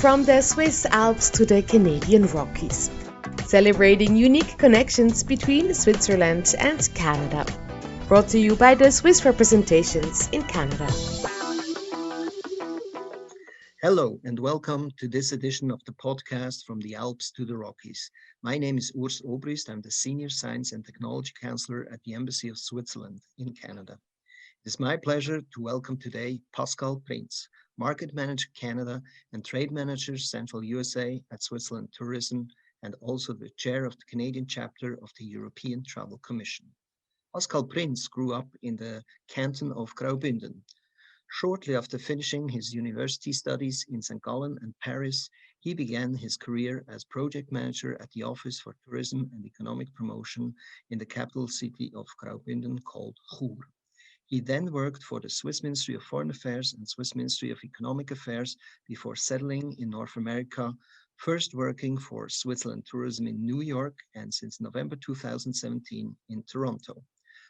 From the Swiss Alps to the Canadian Rockies, celebrating unique connections between Switzerland and Canada. Brought to you by the Swiss representations in Canada. Hello and welcome to this edition of the podcast From the Alps to the Rockies. My name is Urs Obrist. I'm the Senior Science and Technology Counselor at the Embassy of Switzerland in Canada. It is my pleasure to welcome today Pascal Prinz, Market Manager Canada and Trade Manager Central USA at Switzerland Tourism, and also the Chair of the Canadian chapter of the European Travel Commission. Pascal Prinz grew up in the canton of Graubünden. Shortly after finishing his university studies in St. Gallen and Paris, he began his career as project manager at the Office for Tourism and Economic Promotion in the capital city of Graubünden called Chur. He then worked for the Swiss Ministry of Foreign Affairs and Swiss Ministry of Economic Affairs before settling in North America, first working for Switzerland Tourism in New York and since November 2017 in Toronto.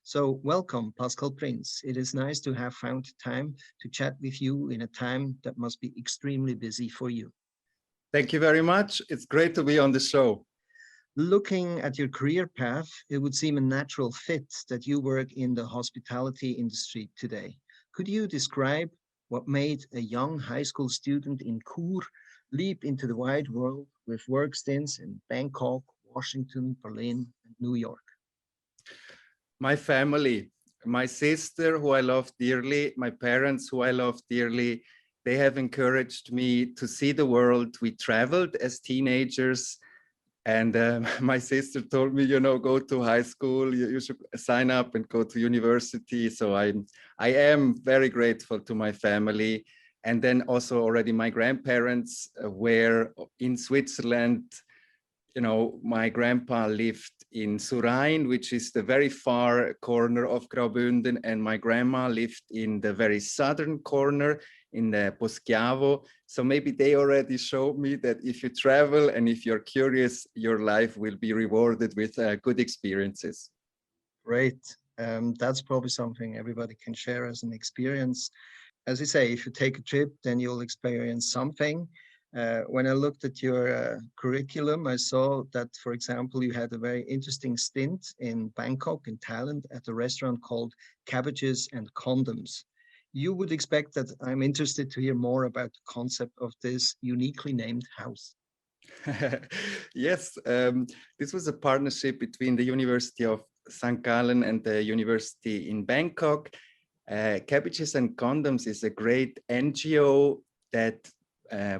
So welcome, Pascal Prinz. It is nice to have found time to chat with you in a time that must be extremely busy for you. Thank you very much. It's great to be on the show. Looking at your career path, it would seem a natural fit that you work in the hospitality industry today. Could you describe what made a young high school student in Chur leap into the wide world with work stints in Bangkok, Washington, Berlin, and New York? My family, my sister, who I love dearly, my parents, who I love dearly, they have encouraged me to see the world. We traveled as teenagers, and my sister told me, go to high school, you should sign up and go to university. So I am very grateful to my family. And then also already my grandparents were in Switzerland. My grandpa lived in Surain, which is the very far corner of Graubünden, and my grandma lived in the very southern corner in the Poschiavo. So maybe they already showed me that if you travel and if you're curious, your life will be rewarded with good experiences. Great. That's probably something everybody can share as an experience. As you say, if you take a trip, then you'll experience something. When I looked at your curriculum, I saw that, for example, you had a very interesting stint in Bangkok, in Thailand, at a restaurant called Cabbages and Condoms. You would expect that I'm interested to hear more about the concept of this uniquely named house. Yes, this was a partnership between the University of St. Gallen and the University in Bangkok. Cabbages and Condoms is a great NGO that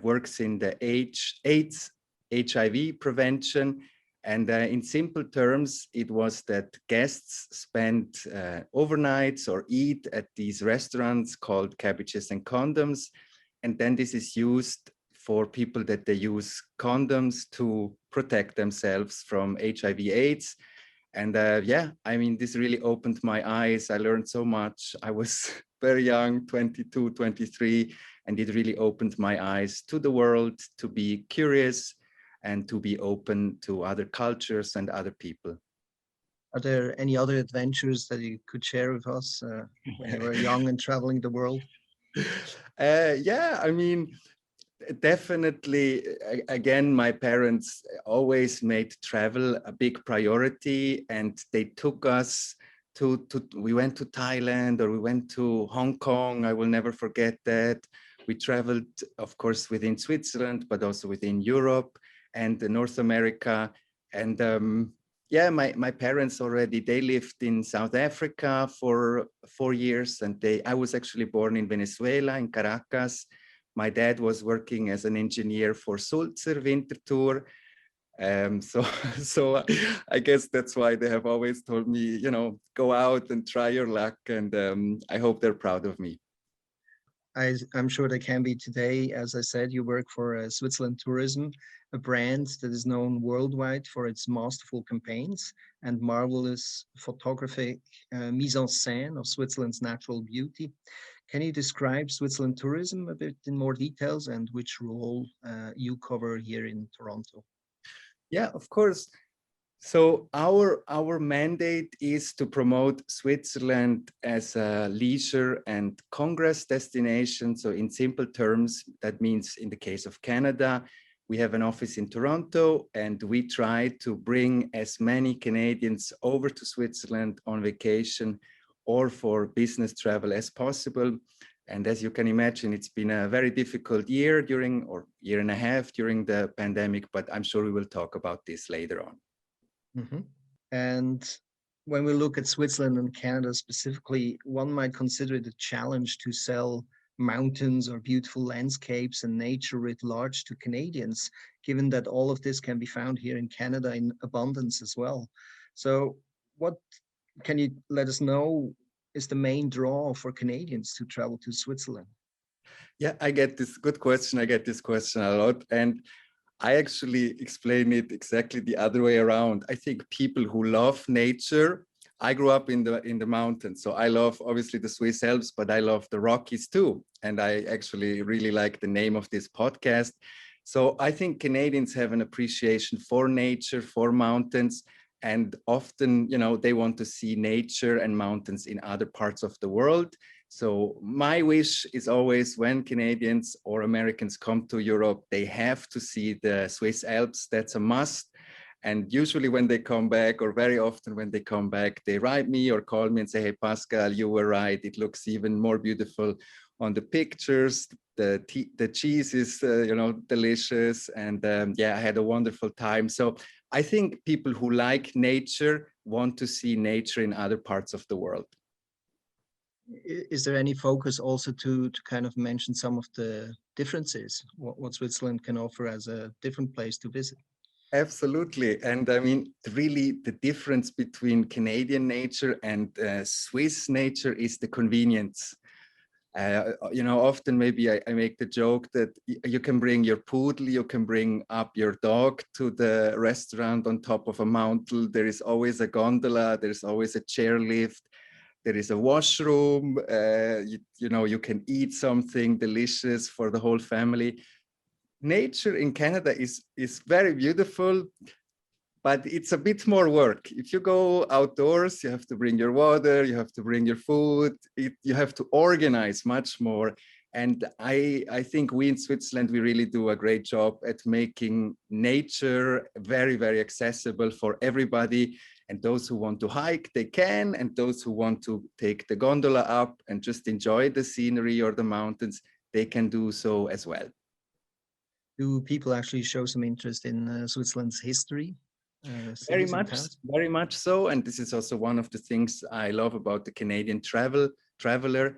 works in the AIDS, HIV prevention. And in simple terms, it was that guests spend overnights or eat at these restaurants called Cabbages and Condoms. And then this is used for people that they use condoms to protect themselves from HIV AIDS. And this really opened my eyes. I learned so much. I was very young, 22, 23, and it really opened my eyes to the world, to be curious and to be open to other cultures and other people. Are there any other adventures that you could share with us when you were young and traveling the world? Definitely. Again, my parents always made travel a big priority, and they took us we went to Thailand or we went to Hong Kong. I will never forget that. We traveled, of course, within Switzerland, but also within Europe and North America. And my parents they lived in South Africa for 4 years. And I was actually born in Venezuela, in Caracas. My dad was working as an engineer for Sulzer Winterthur. So I guess that's why they have always told me, go out and try your luck. And I hope they're proud of me. I'm sure they can be today. As I said, you work for Switzerland Tourism, a brand that is known worldwide for its masterful campaigns and marvelous photographic mise en scène of Switzerland's natural beauty. Can you describe Switzerland Tourism a bit in more details and which role you cover here in Toronto? Yeah, of course. So our mandate is to promote Switzerland as a leisure and congress destination. So in simple terms, that means in the case of Canada, we have an office in Toronto, and we try to bring as many Canadians over to Switzerland on vacation or for business travel as possible. And as you can imagine, it's been a very difficult year year and a half during the pandemic, but I'm sure we will talk about this later on. Mm-hmm. And when we look at Switzerland and Canada specifically, one might consider it a challenge to sell mountains or beautiful landscapes and nature writ large to Canadians, given that all of this can be found here in Canada in abundance as well. So what can you let us know is the main draw for Canadians to travel to Switzerland? Yeah, I get this good question. I get this question a lot. And I actually explain it exactly the other way around. I think people who love nature, I grew up in the mountains, so I love obviously the Swiss Alps, but I love the Rockies too. And I actually really like the name of this podcast. So I think Canadians have an appreciation for nature, for mountains, and often, they want to see nature and mountains in other parts of the world. So my wish is always when Canadians or Americans come to Europe, they have to see the Swiss Alps. That's a must. And usually when they come back, or very often when they come back, they write me or call me and say, hey, Pascal, you were right. It looks even more beautiful on the pictures. The cheese is, delicious. And I had a wonderful time. So I think people who like nature want to see nature in other parts of the world. Is there any focus also to kind of mention some of the differences, what Switzerland can offer as a different place to visit? Absolutely. And I mean, really the difference between Canadian nature and Swiss nature is the convenience. Often maybe I make the joke that you can bring your poodle, you can bring up your dog to the restaurant on top of a mountain. There is always a gondola, there's always a chairlift. There is a washroom, you can eat something delicious for the whole family. Nature in Canada is very beautiful, but it's a bit more work. If you go outdoors, you have to bring your water, you have to bring your food, you have to organize much more. And I think we in Switzerland, we really do a great job at making nature very, very accessible for everybody. And those who want to hike, they can. And those who want to take the gondola up and just enjoy the scenery or the mountains, they can do so as well. Do people actually show some interest in Switzerland's history? Very much so. And this is also one of the things I love about the Canadian traveler.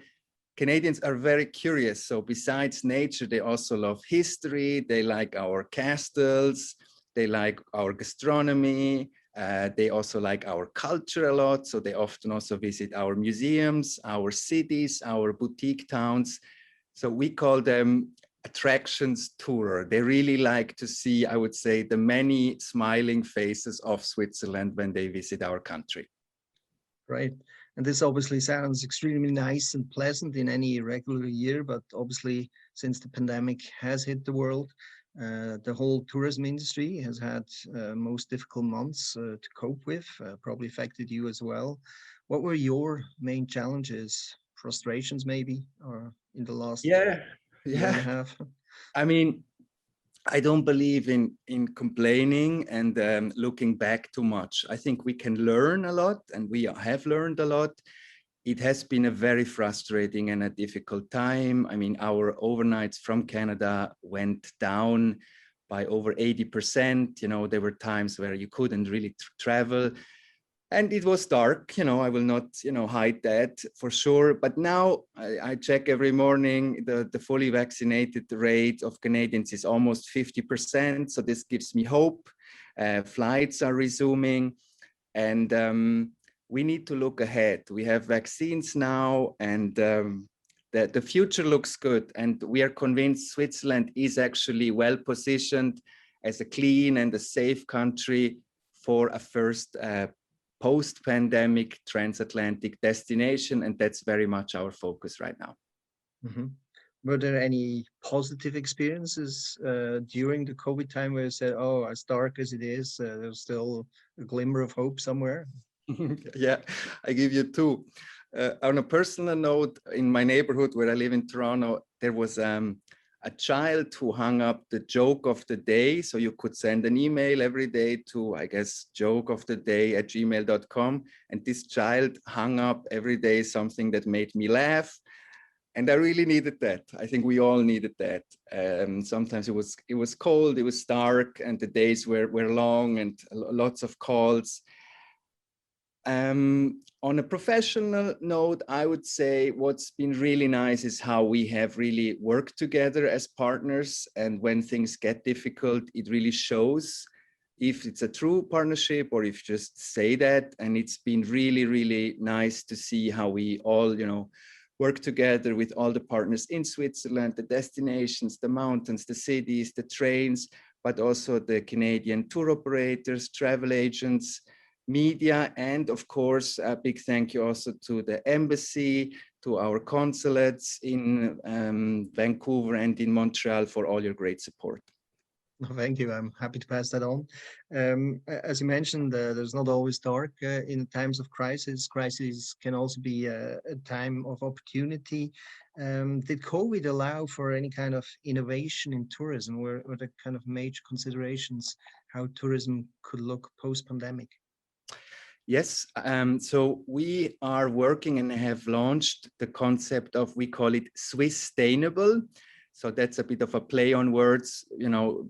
Canadians are very curious. So besides nature, they also love history. They like our castles. They like our gastronomy. They also like our culture a lot. So they often also visit our museums, our cities, our boutique towns. So we call them attractions tourer. They really like to see, I would say, the many smiling faces of Switzerland when they visit our country. Right. And this obviously sounds extremely nice and pleasant in any regular year, but obviously since the pandemic has hit the world, the whole tourism industry has had most difficult months to cope with, probably affected you as well. What were your main challenges, frustrations maybe, or in the last year and a half? I mean, I don't believe in complaining and looking back too much. I think we can learn a lot, and we have learned a lot. It has been a very frustrating and a difficult time. I mean, our overnights from Canada went down by over 80%. There were times where you couldn't really travel. And it was dark, I will not, hide that for sure. But now I check every morning, the fully vaccinated rate of Canadians is almost 50%. So this gives me hope. Flights are resuming, and we need to look ahead. We have vaccines now, and the future looks good. And we are convinced Switzerland is actually well positioned as a clean and a safe country for a first post-pandemic transatlantic destination, and that's very much our focus right now. Mm-hmm. Were there any positive experiences during the COVID time where you said, "Oh, as dark as it is, there's still a glimmer of hope somewhere"? Yeah, I give you two. On a personal note, in my neighborhood where I live in Toronto, there was a child who hung up the joke of the day. So you could send an email every day to, I guess, jokeoftheday@gmail.com. And this child hung up every day something that made me laugh. And I really needed that. I think we all needed that. Sometimes it was cold, it was dark, and the days were long and lots of calls. On a professional note, I would say what's been really nice is how we have really worked together as partners. And when things get difficult, it really shows if it's a true partnership or if you just say that. And it's been really, really nice to see how we all, work together with all the partners in Switzerland, the destinations, the mountains, the cities, the trains, but also the Canadian tour operators, travel agents, media, and of course, a big thank you also to the embassy, to our consulates in Vancouver and in Montreal for all your great support. Thank you. I'm happy to pass that on. As you mentioned, there's not always dark in times of crisis. Crisis can also be a time of opportunity. Did COVID allow for any kind of innovation in tourism? Were the kind of major considerations how tourism could look post-pandemic? Yes, so we are working and have launched the concept of, we call it Swisstainable. So that's a bit of a play on words,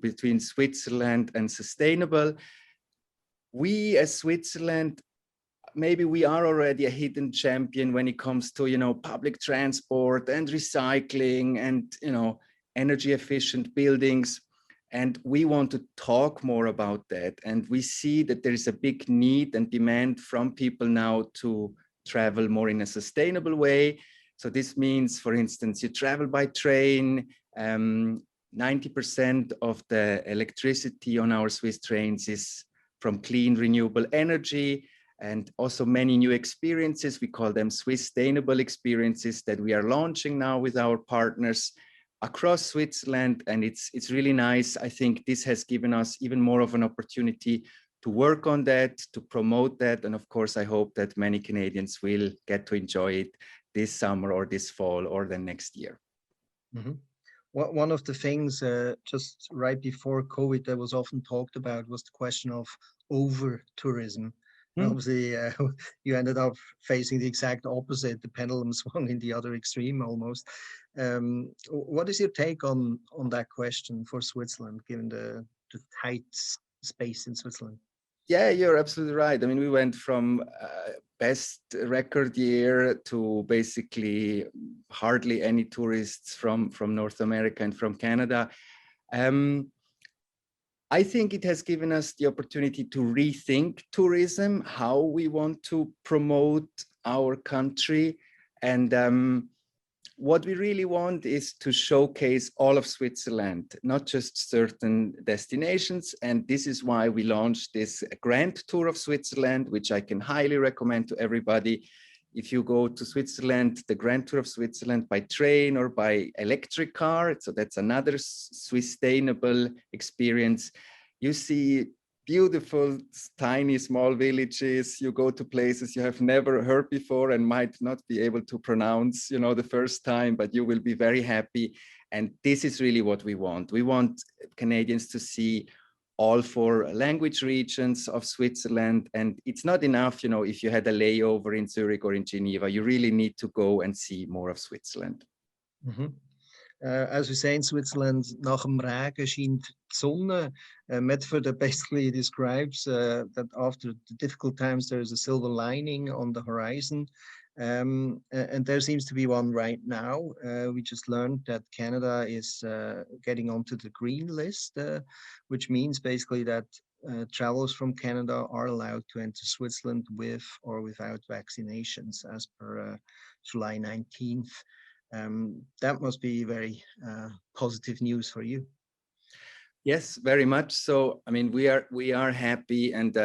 between Switzerland and sustainable. We as Switzerland, maybe we are already a hidden champion when it comes to, public transport and recycling and, energy efficient buildings. And we want to talk more about that. And we see that there is a big need and demand from people now to travel more in a sustainable way. So this means, for instance, you travel by train. 90% of the electricity on our Swiss trains is from clean, renewable energy, and also many new experiences. We call them Swisstainable experiences that we are launching now with our partners across Switzerland. And it's really nice. I think this has given us even more of an opportunity to work on that, to promote that. And of course, I hope that many Canadians will get to enjoy it this summer or this fall or the next year. Mm-hmm. One of the things just right before COVID that was often talked about was the question of over-tourism. Obviously, you ended up facing the exact opposite. The pendulum swung in the other extreme almost. What is your take on that question for Switzerland, given the tight space in Switzerland? Yeah, you're absolutely right. I mean, we went from best record year to basically hardly any tourists from North America and from Canada. I think it has given us the opportunity to rethink tourism, how we want to promote our country. And what we really want is to showcase all of Switzerland, not just certain destinations. And this is why we launched this Grand Tour of Switzerland, which I can highly recommend to everybody. If you go to Switzerland, the Grand Tour of Switzerland by train or by electric car, so that's another Swisstainable experience. You see beautiful, tiny, small villages. You go to places you have never heard before and might not be able to pronounce, the first time, but you will be very happy. And this is really what we want. We want Canadians to see all 4 language regions of Switzerland. And it's not enough, if you had a layover in Zurich or in Geneva, you really need to go and see more of Switzerland. Mm-hmm. As we say in Switzerland, nach dem Regen scheint die Sonne. Medford basically describes that after the difficult times, there is a silver lining on the horizon. And there seems to be one right now. We just learned that Canada is getting onto the green list, which means basically that travelers from Canada are allowed to enter Switzerland with or without vaccinations as per July 19th. That must be very positive news for you. Yes, very much so. I mean, we are happy, and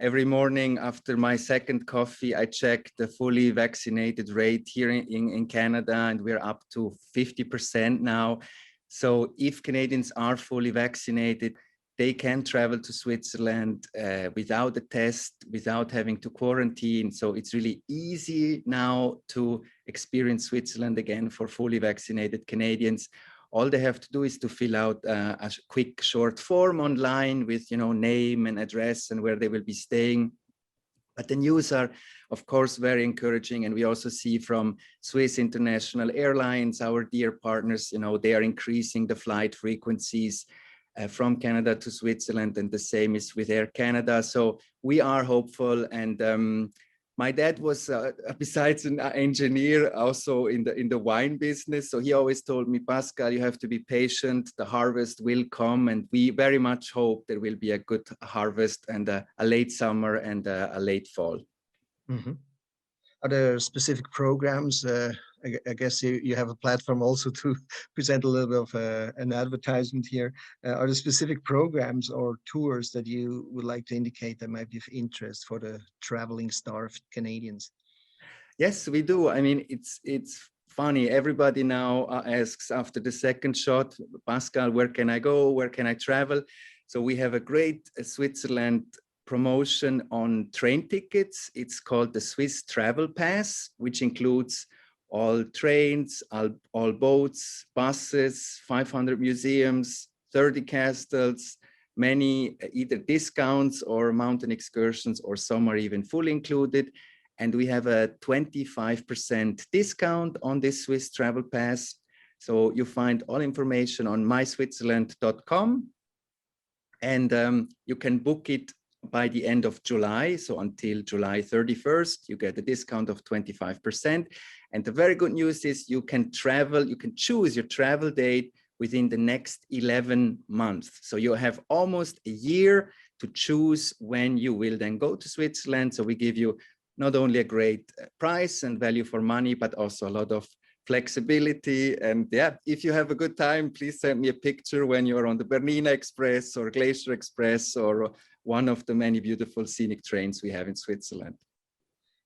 Every morning after my second coffee, I check the fully vaccinated rate here in Canada, and we're up to 50% now. So if Canadians are fully vaccinated, they can travel to Switzerland without a test, without having to quarantine. So it's really easy now to experience Switzerland again for fully vaccinated Canadians. All they have to do is to fill out a quick short form online with, name and address and where they will be staying. But the news are, of course, very encouraging. And we also see from Swiss International Airlines, our dear partners, they are increasing the flight frequencies from Canada to Switzerland, and the same is with Air Canada. So we are hopeful. And my dad was, besides an engineer, also in the wine business. So he always told me, Pascal, you have to be patient. The harvest will come, and we very much hope there will be a good harvest and a late summer and a late fall. Mm-hmm. Are there specific programs? I guess you have a platform also to present a little bit of an advertisement here. Are there specific programs or tours that you would like to indicate that might be of interest for the traveling starved Canadians? Yes, we do. I mean, it's funny. Everybody now asks after the second shot, Pascal, where can I go? Where can I travel? So we have a great Switzerland promotion on train tickets. It's called the Swiss Travel Pass, which includes all trains, all boats, buses, 500 museums, 30 castles, many either discounts or mountain excursions, or some are even fully included. And we have a 25% discount on this Swiss Travel Pass. So you find all information on myswitzerland.com, and you can book it by the end of July. So until July 31st, you get a discount of 25%. And the very good news is you can travel, you can choose your travel date within the next 11 months. So you have almost a year to choose when you will then go to Switzerland. So we give you not only a great price and value for money, but also a lot of flexibility. And yeah, if you have a good time, please send me a picture when you're on the Bernina Express or Glacier Express or one of the many beautiful scenic trains we have in Switzerland.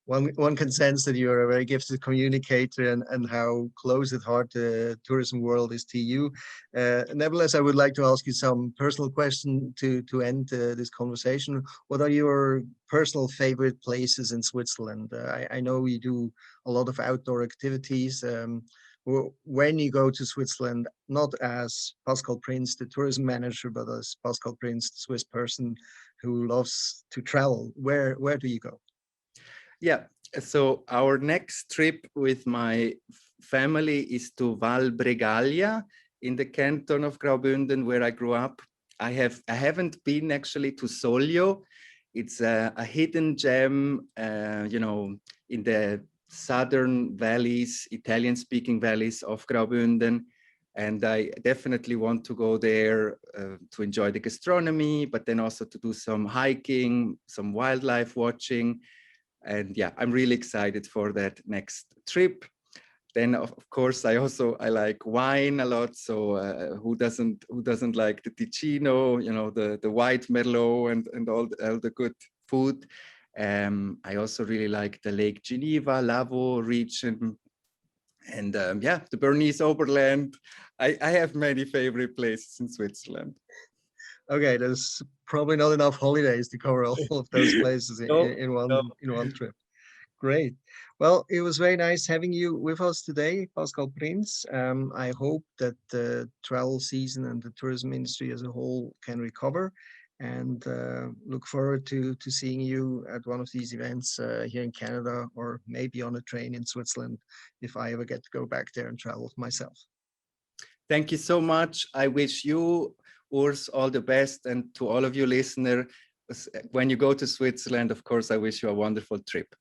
One can sense that you're a very gifted communicator and how close at heart the tourism world is to you. Nevertheless, I would like to ask you some personal question to end this conversation. What are your personal favorite places in Switzerland? I know you do a lot of outdoor activities. When you go to Switzerland, not as Pascal Prinz, the tourism manager, but as Pascal Prinz, the Swiss person who loves to travel, where do you go? Yeah, so our next trip with my family is to Val Bregaglia in the canton of Graubünden, where I grew up. I haven't been actually to Soglio. It's a hidden gem, in the southern valleys, Italian-speaking valleys of Graubünden. And I definitely want to go there to enjoy the gastronomy, but then also to do some hiking, some wildlife watching. And yeah, I'm really excited for that next trip. Then of course I like wine a lot. So who doesn't like the Ticino, the white Merlot and all the good food. I also really like the Lake Geneva, Lavaux region. And yeah, the Bernese Oberland. I have many favorite places in Switzerland. Okay, there's probably not enough holidays to cover all of those places in one trip. Great. Well, it was very nice having you with us today, Pascal Prinz. I hope that the travel season and the tourism industry as a whole can recover, and look forward to seeing you at one of these events here in Canada, or maybe on a train in Switzerland if I ever get to go back there and travel myself. Thank you so much. I wish you, Urs, all the best, and to all of you listeners, when you go to Switzerland, of course, I wish you a wonderful trip.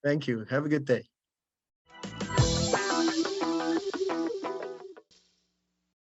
Thank you. Have a good day.